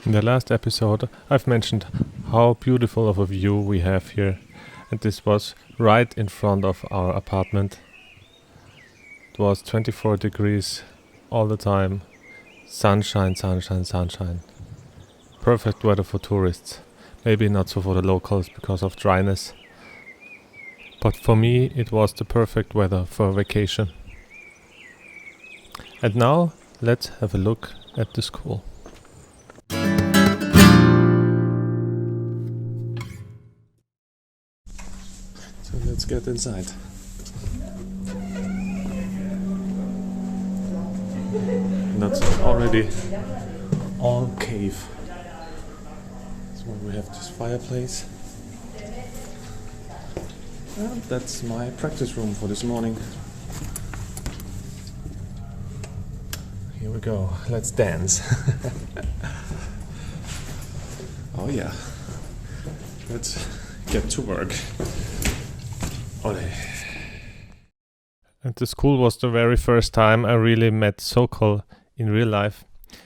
In the last episode, I've mentioned how beautiful of a view we have here, and this was right in front of our apartment. It was 24 degrees all the time. Sunshine, sunshine, sunshine. Perfect weather for tourists. Maybe not so for the locals because of dryness. But for me, it was the perfect weather for a vacation. And now, let's have a look at the school. So let's get inside. That's already all cave. So we have this fireplace. And that's my practice room for this morning. Here we go. Let's dance. Oh yeah. Let's get to work. Ole. And the school was the very first time I really met Sokol in real life.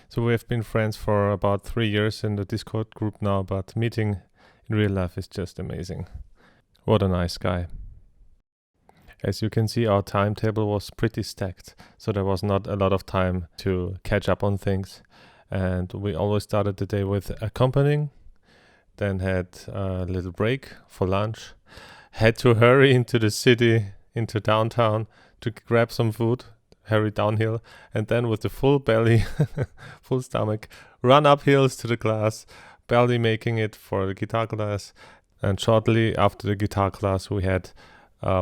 So we have been friends for about 3 years in the Discord group now, but meeting in real life is just amazing. What a nice guy. As you can see, our timetable was pretty stacked, so there was not a lot of time to catch up on things. And we always started the day with accompanying, then had a little break for lunch, had to hurry into the city, into downtown to grab some food, hurry downhill, and then with the full belly, full stomach, run up hills to the class, barely making it for the guitar class. And shortly after the guitar class, we had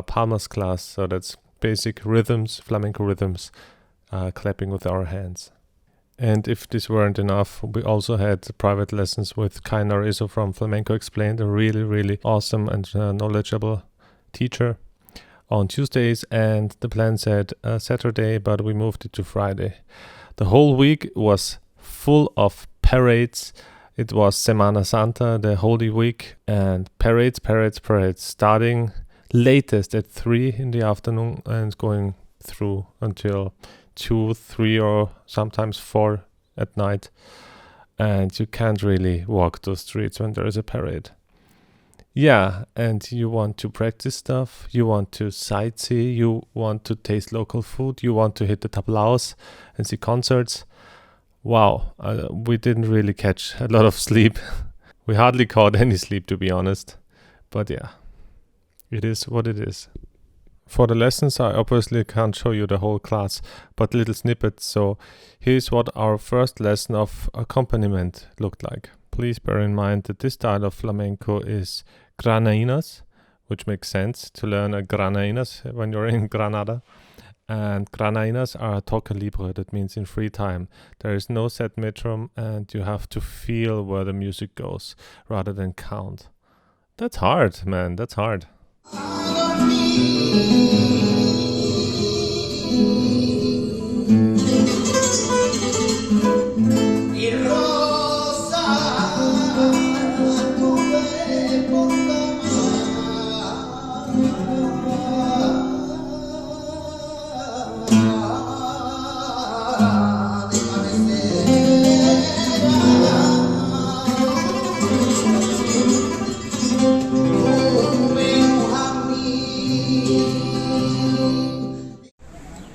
Palmas class, so that's basic rhythms, flamenco rhythms, clapping with our hands. And if this weren't enough, we also had private lessons with Kai Narizo from Flamenco Explained, a really, really awesome and knowledgeable teacher on Tuesdays, and the plan said Saturday, but we moved it to Friday. The whole week was full of parades. It was Semana Santa, the Holy Week, and parades, starting latest at 3 in the afternoon and going through until 2, 3 or sometimes 4 at night. And you can't really walk those streets when there is a parade. Yeah, and you want to practice stuff, you want to sightsee, you want to taste local food, you want to hit the tablaos and see concerts. Wow, we didn't really catch a lot of sleep. We hardly caught any sleep, to be honest. But yeah, it is what it is. For the lessons, I obviously can't show you the whole class, but little snippets. So here's what our first lesson of accompaniment looked like. Please bear in mind that this style of flamenco is Granainas, which makes sense to learn a Granainas when you're in Granada. And Granainas are toque libre, that means in free time. There is no set metrum and you have to feel where the music goes rather than count. That's hard, man, that's hard.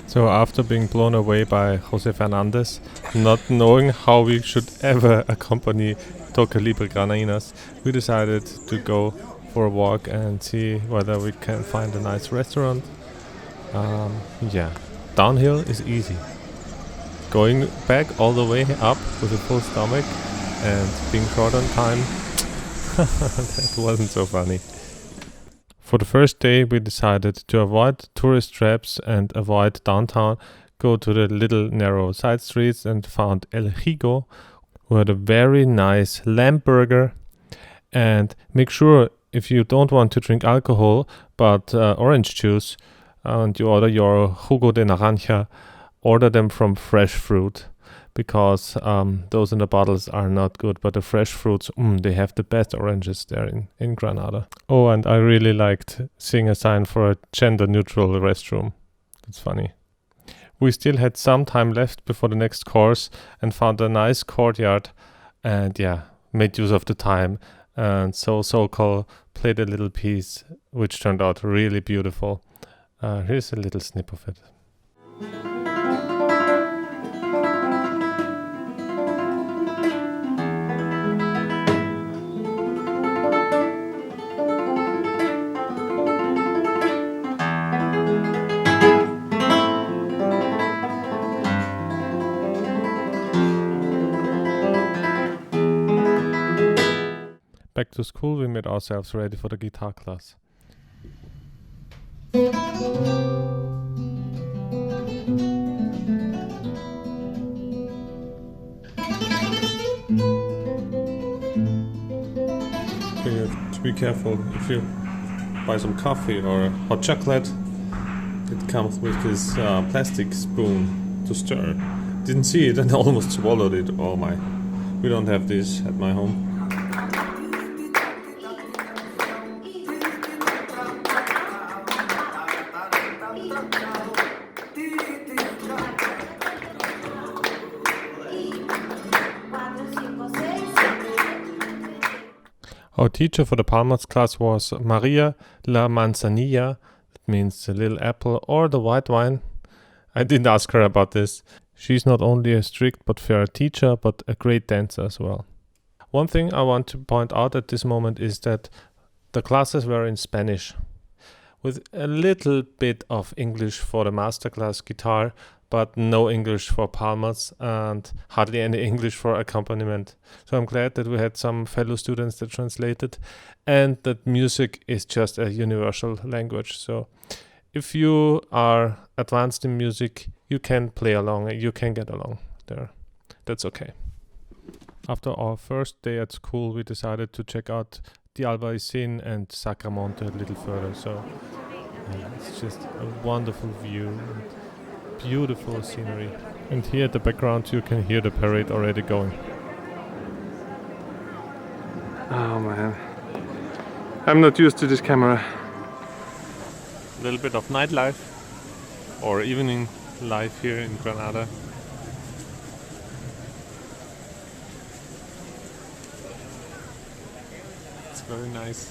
So after being blown away by Jose Fernandez, not knowing how we should ever accompany Toque Libre Granainas, we decided to go for a walk and see whether we can find a nice restaurant. Yeah, downhill is easy. Going back all the way up with a full stomach and being short on time, that wasn't so funny. For the first day, we decided to avoid tourist traps and avoid downtown, go to the little narrow side streets and found El Higo, who had a very nice lamb burger. And make sure, if you don't want to drink alcohol, but orange juice, and you order your jugo de naranja, order them from fresh fruit. Because those in the bottles are not good, but the fresh fruits, they have the best oranges there in Granada. Oh, and I really liked seeing a sign for a gender-neutral restroom. It's funny. We still had some time left before the next course and found a nice courtyard and yeah, made use of the time. And so Sokol played a little piece which turned out really beautiful. Here's a little snip of it. Back to school, we made ourselves ready for the guitar class. You have to be careful if you buy some coffee or hot chocolate. It comes with this plastic spoon to stir. Didn't see it and almost swallowed it. Oh my. We don't have this at my home. Our teacher for the Palmas class was Maria La Manzanilla. That means the little apple or the white wine. I didn't ask her about this. She's not only a strict but fair teacher, but a great dancer as well. One thing I want to point out at this moment is that the classes were in Spanish, with a little bit of English for the masterclass guitar, but no English for Palmas and hardly any English for accompaniment. So I'm glad that we had some fellow students that translated, and that music is just a universal language. So if you are advanced in music, you can play along, you can get along there. That's okay. After our first day at school, we decided to check out the Albaicin and Sacramonte a little further. So it's just a wonderful view. Beautiful scenery. And here at the background you can hear the parade already going. Oh man. I'm not used to this camera. A little bit of nightlife or evening life here in Granada. It's very nice.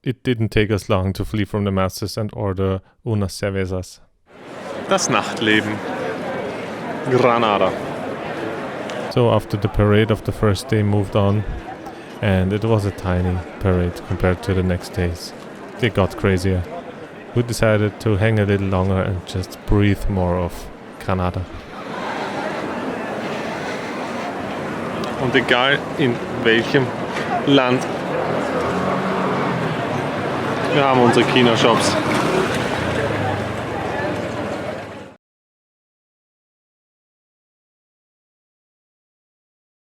It didn't take us long to flee from the masses and order unas cervezas. Das Nachtleben. Granada. So after the parade of the first day moved on, and it was a tiny parade compared to the next days. They got crazier. We decided to hang a little longer and just breathe more of Granada. Und egal in welchem Land, wir haben unsere Kino-Shops.